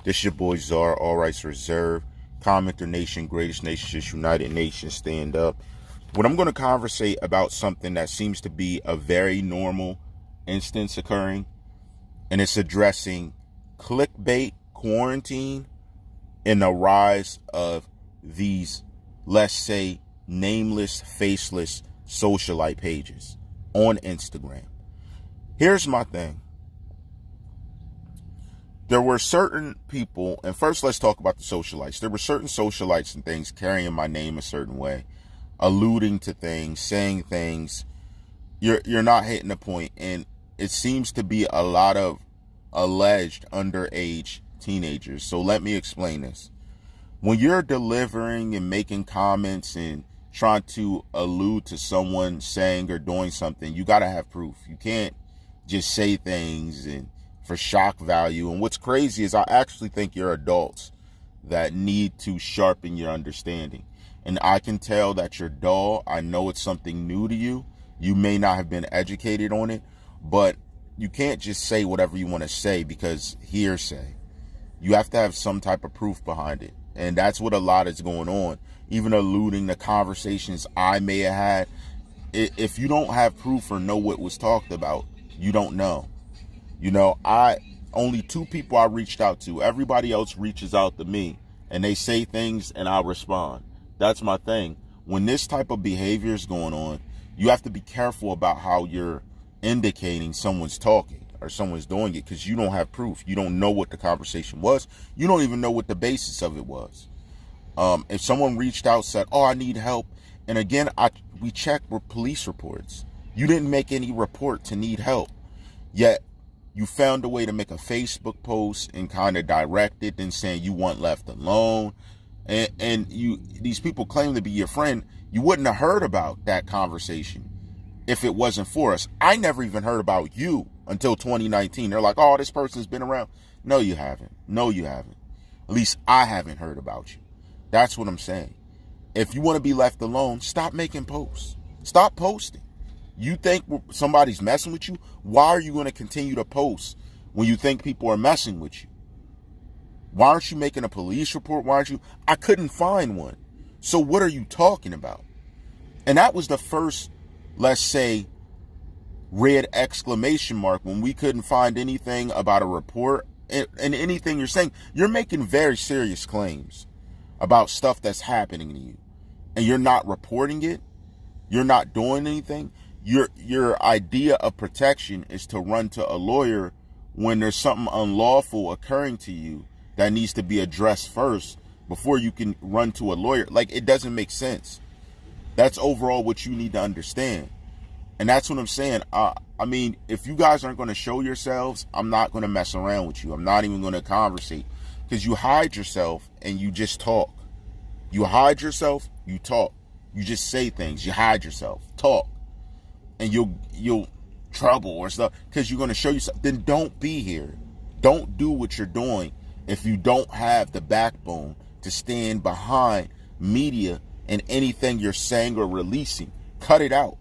This your boy TheCzarr, all rights reserved. CommenterNation, greatest nation since United Nations, stand up. What I'm going to conversate about something that seems to be a very normal instance occurring, and it's addressing clickbait, quarantine, and the rise of these, let's say, nameless, faceless socialite pages on Instagram. Here's my thing. There were certain people, and first let's talk about the socialites. There were certain socialites and things carrying my name a certain way, alluding to things, saying things. You're not hitting the point, and it seems to be a lot of alleged underage teenagers. So let me explain this. When you're delivering and making comments and trying to allude to someone saying or doing something, you got to have proof. You can't just say things and for shock value. And what's crazy is I actually think you're adults that need to sharpen your understanding. And I can tell that you're dull. I know it's something new to you. You may not have been educated on it, but you can't just say whatever you want to say because hearsay. You have to have some type of proof behind it. And that's what a lot is going on. Even alluding to conversations I may have had. If you don't have proof or know what was talked about, you don't know. You know, only 2 people I reached out to. Everybody else reaches out to me and they say things and I'll respond. That's my thing. When this type of behavior is going on, you have to be careful about how you're indicating someone's talking or someone's doing it, because you don't have proof. You don't know what the conversation was. You don't even know what the basis of it was. If someone reached out, said, "Oh, I need help," and again, we checked with police reports. You didn't make any report to need help, yet you found a way to make a Facebook post and kind of direct it and saying you want left alone. And these people claim to be your friend. You wouldn't have heard about that conversation if it wasn't for us. I never even heard about you until 2019. They're like, "Oh, this person's been around." No, you haven't. No, you haven't. At least I haven't heard about you. That's what I'm saying. If you want to be left alone, stop making posts. Stop posting. You think somebody's messing with you? Why are you going to continue to post when you think people are messing with you? Why aren't you making a police report? Why aren't you? I couldn't find one. So what are you talking about? And that was the first, let's say, red exclamation mark when we couldn't find anything about a report and anything you're saying. You're making very serious claims about stuff that's happening to you, and you're not reporting it. You're not doing anything. Your idea of protection is to run to a lawyer when there's something unlawful occurring to you that needs to be addressed first before you can run to a lawyer. Like, it doesn't make sense. That's overall what you need to understand. And that's what I'm saying. I mean, if you guys aren't going to show yourselves, I'm not going to mess around with you. I'm not even going to conversate, because you hide yourself and you just talk. You hide yourself, you talk. You just say things. You hide yourself, talk. And you'll trouble or stuff because you're going to show yourself. Then don't be here. Don't do what you're doing if you don't have the backbone to stand behind media and anything you're saying or releasing. Cut it out.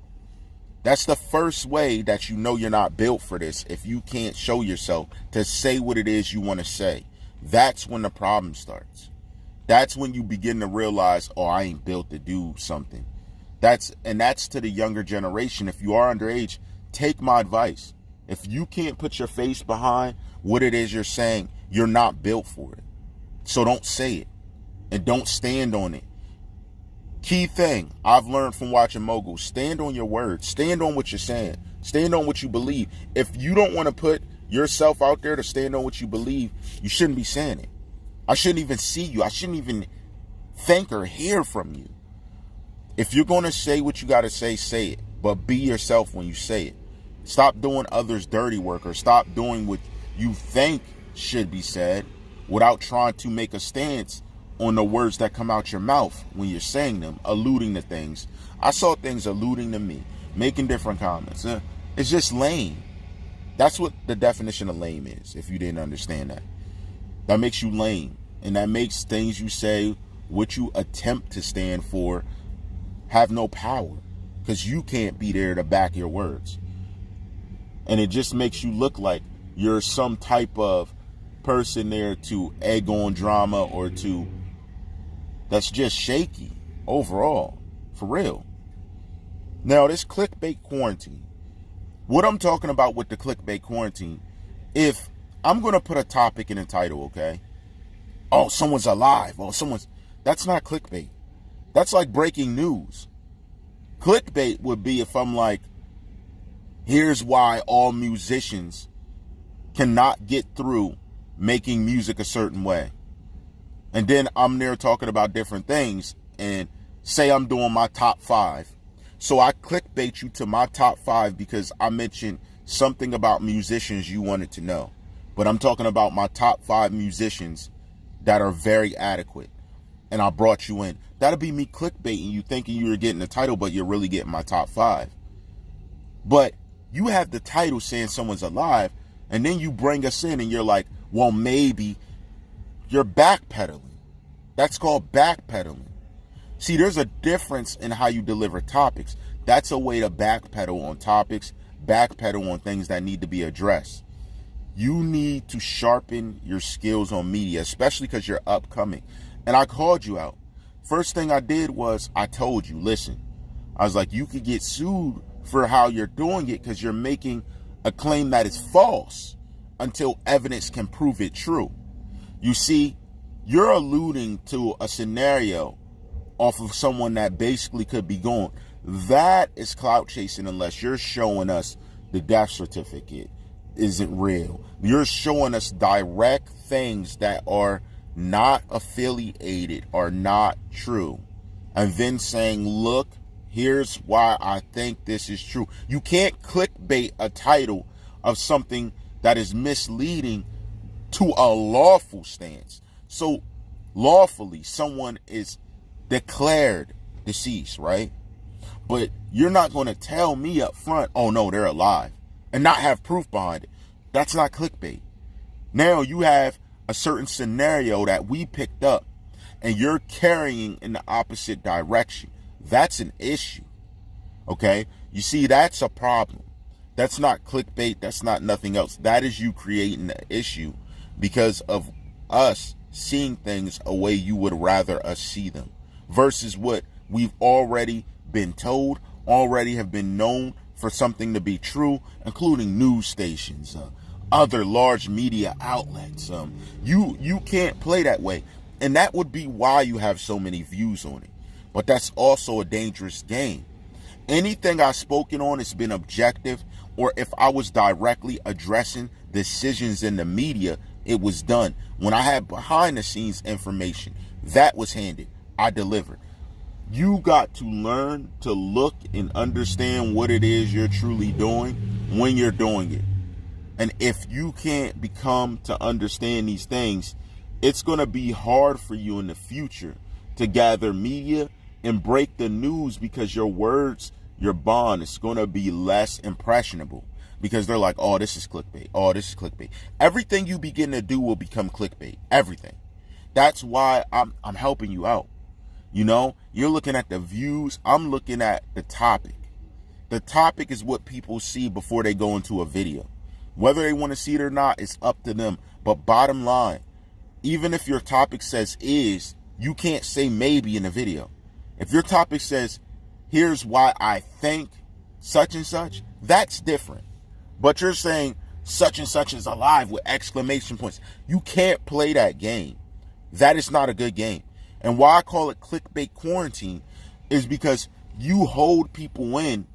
That's the first way that you know you're not built for this. If you can't show yourself to say what it is you want to say, that's when the problem starts. That's when you begin to realize, oh, I ain't built to do something. That's to the younger generation. If you are underage, take my advice. If you can't put your face behind what it is you're saying, you're not built for it. So don't say it and don't stand on it. Key thing I've learned from watching moguls: stand on your words. Stand on what you're saying. Stand on what you believe. If you don't want to put yourself out there to stand on what you believe, you shouldn't be saying it. I shouldn't even see you. I shouldn't even think or hear from you. If you're going to say what you got to say it. But be yourself when you say it. Stop doing others' dirty work, or stop doing what you think should be said without trying to make a stance on the words that come out your mouth when you're saying them, alluding to things. I saw things alluding to me, making different comments. It's just lame. That's what the definition of lame is, if you didn't understand that. That makes you lame. And that makes things you say, what you attempt to stand for, have no power, because you can't be there to back your words. And it just makes you look like you're some type of person there to egg on drama or to, that's just shaky overall, for real. Now, this clickbait quarantine, what I'm talking about with the clickbait quarantine, if I'm going to put a topic in the title, okay? Oh, someone's alive. Oh, that's not clickbait. That's like breaking news. Clickbait would be if I'm like, here's why all musicians cannot get through making music a certain way. And then I'm there talking about different things, and say I'm doing my top 5. So I clickbait you to my top 5 because I mentioned something about musicians you wanted to know. But I'm talking about my top 5 musicians that are very adequate. And I brought you in. That'll be me clickbaiting you, thinking you were getting the title, but you're really getting my top 5. But you have the title saying someone's alive, and then you bring us in and you're like, well, maybe. You're backpedaling. That's called backpedaling. See, there's a difference in how you deliver topics. That's a way to backpedal on topics, backpedal on things that need to be addressed. You need to sharpen your skills on media, especially because you're upcoming. And I called you out. First thing I did was I told you, listen, I was like, you could get sued for how you're doing it because you're making a claim that is false until evidence can prove it true. You see, you're alluding to a scenario off of someone that basically could be gone. That is clout chasing unless you're showing us the death certificate isn't real. You're showing us direct things that are not affiliated or not true. And then saying, look, here's why I think this is true. You can't clickbait a title of something that is misleading to a lawful stance. So lawfully, someone is declared deceased, right? But you're not going to tell me up front, oh no, they're alive, and not have proof behind it. That's not clickbait. Now you have a certain scenario that we picked up and you're carrying in the opposite direction. That's an issue. Okay? You see, that's a problem. That's not clickbait. That's not nothing else. That is you creating an issue because of us seeing things a way you would rather us see them versus what we've already been told, already have been known for something to be true, including news stations, other large media outlets. You can't play that way. And that would be why you have so many views on it. But that's also a dangerous game. Anything I've spoken on has been objective, or if I was directly addressing decisions in the media, it was done. When I had behind the scenes information, that was handed. I delivered. You got to learn to look and understand what it is you're truly doing when you're doing it. And if you can't become to understand these things, it's going to be hard for you in the future to gather media and break the news because your words, your bond is going to be less impressionable because they're like, oh, this is clickbait. Oh, this is clickbait. Everything you begin to do will become clickbait. Everything. That's why I'm helping you out. You know, you're looking at the views. I'm looking at the topic. The topic is what people see before they go into a video. Whether they want to see it or not, it's up to them. But bottom line, even if your topic says is, you can't say maybe in a video. If your topic says, here's why I think such and such, that's different. But you're saying such and such is alive with exclamation points. You can't play that game. That is not a good game. And why I call it clickbait quarantine is because you hold people in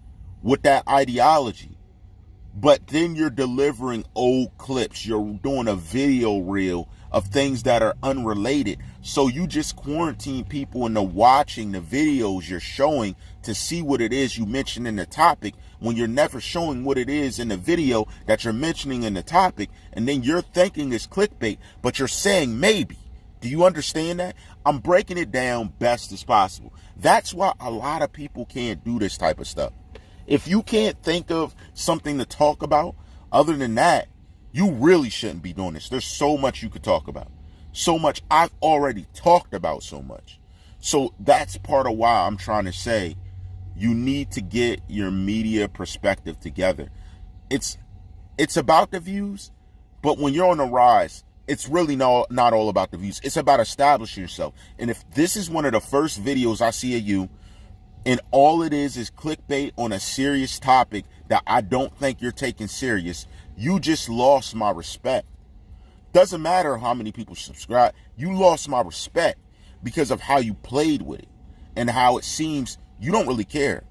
with that ideology. But then you're delivering old clips. You're doing a video reel of things that are unrelated. So you just quarantine people into watching the videos you're showing to see what it is you mentioned in the topic when you're never showing what it is in the video that you're mentioning in the topic. And then you're thinking it's clickbait, but you're saying maybe. Do you understand that? I'm breaking it down best as possible. That's why a lot of people can't do this type of stuff. If you can't think of something to talk about, other than that, you really shouldn't be doing this. There's so much you could talk about. So much. I've already talked about so much. So that's part of why I'm trying to say you need to get your media perspective together. It's about the views, but when you're on the rise, it's really not all about the views. It's about establishing yourself. And if this is one of the first videos I see of you, and all it is clickbait on a serious topic that I don't think you're taking serious, you just lost my respect. Doesn't matter how many people subscribe. You lost my respect because of how you played with it and how it seems you don't really care.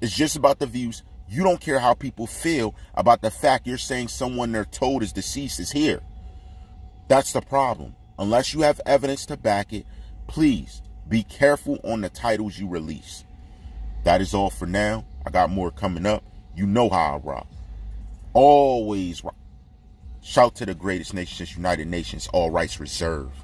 It's just about the views. You don't care how people feel about the fact you're saying someone they're told is deceased is here. That's the problem. Unless you have evidence to back it, please be careful on the titles you release. That is all for now. I got more coming up. You know how I rock. Always rock. Shout to the greatest nation since United Nations, all rights reserved.